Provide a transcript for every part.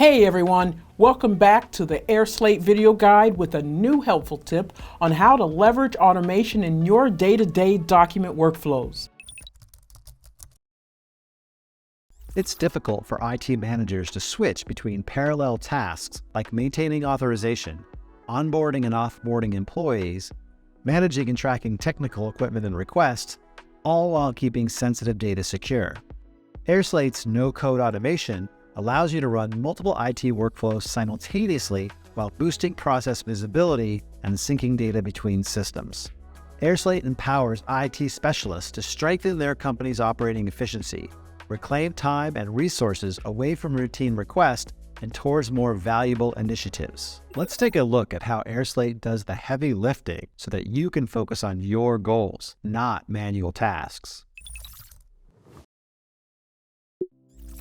Hey everyone, welcome back to the airSlate video guide with a new helpful tip on how to leverage automation in your day-to-day document workflows. It's difficult for IT managers to switch between parallel tasks like maintaining authorization, onboarding and offboarding employees, managing and tracking technical equipment and requests, all while keeping sensitive data secure. airSlate's no-code automation allows you to run multiple IT workflows simultaneously while boosting process visibility and syncing data between systems. airSlate empowers IT specialists to strengthen their company's operating efficiency, reclaim time and resources away from routine requests and towards more valuable initiatives. Let's take a look at how airSlate does the heavy lifting so that you can focus on your goals, not manual tasks.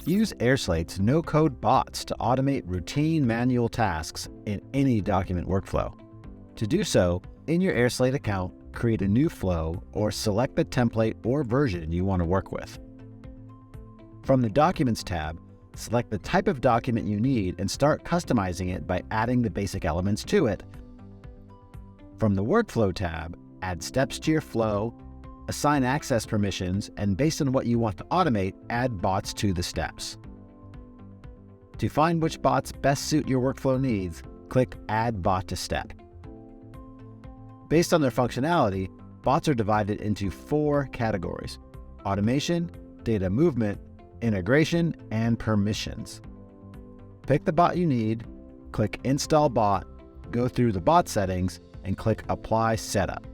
Use airSlate's no-code bots to automate routine manual tasks in any document workflow. To do so, in your airSlate account, create a new flow or select the template or version you want to work with. From the Documents tab, select the type of document you need and start customizing it by adding the basic elements to it. From the Workflow tab, add steps to your flow, assign access permissions, and based on what you want to automate, add bots to the steps. To find which bots best suit your workflow needs, click Add Bot to Step. Based on their functionality, bots are divided into 4 categories: automation, data movement, integration, and permissions. Pick the bot you need, click Install Bot, go through the bot settings, and click Apply Setup.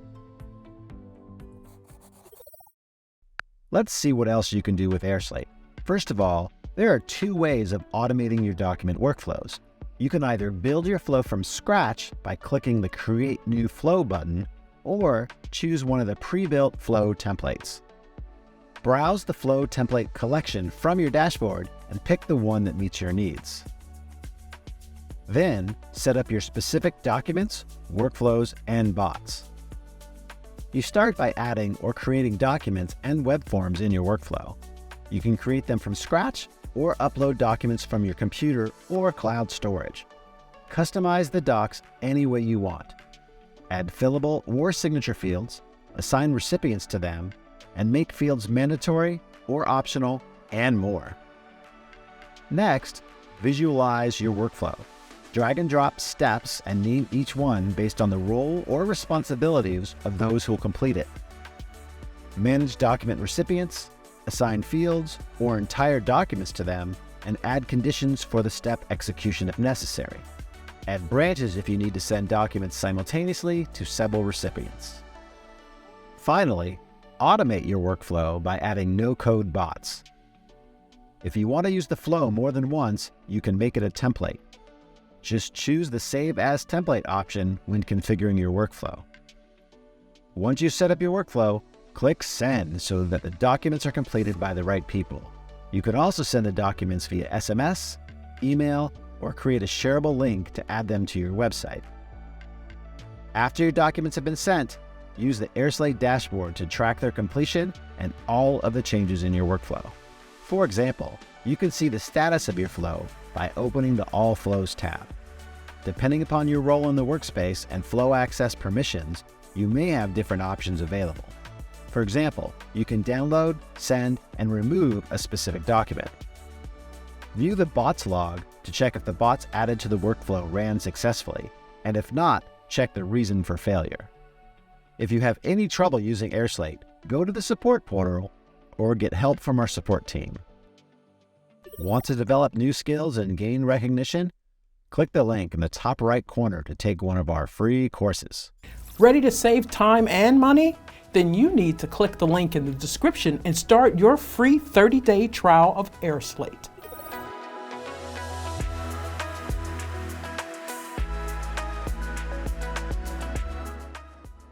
Let's see what else you can do with airSlate. First of all, there are 2 ways of automating your document workflows. You can either build your flow from scratch by clicking the Create New Flow button, or choose one of the pre-built flow templates. Browse the flow template collection from your dashboard and pick the one that meets your needs. Then, set up your specific documents, workflows, and bots. You start by adding or creating documents and web forms in your workflow. You can create them from scratch or upload documents from your computer or cloud storage. Customize the docs any way you want. Add fillable or signature fields, assign recipients to them, and make fields mandatory or optional, and more. Next, visualize your workflow. Drag and drop steps and name each one based on the role or responsibilities of those who will complete it. Manage document recipients, assign fields or entire documents to them, and add conditions for the step execution if necessary. Add branches if you need to send documents simultaneously to several recipients. Finally, automate your workflow by adding no-code bots. If you want to use the flow more than once, you can make it a template. Just choose the Save As Template option when configuring your workflow. Once you set up your workflow, click Send so that the documents are completed by the right people. You can also send the documents via SMS, email, or create a shareable link to add them to your website. After your documents have been sent, use the airSlate dashboard to track their completion and all of the changes in your workflow. For example, you can see the status of your flow by opening the All Flows tab. Depending upon your role in the workspace and flow access permissions, you may have different options available. For example, you can download, send, and remove a specific document. View the bots log to check if the bots added to the workflow ran successfully, and if not, check the reason for failure. If you have any trouble using airSlate, go to the support portal or get help from our support team. Want to develop new skills and gain recognition? Click the link in the top right corner to take one of our free courses. Ready to save time and money? Then you need to click the link in the description and start your free 30-day trial of airSlate.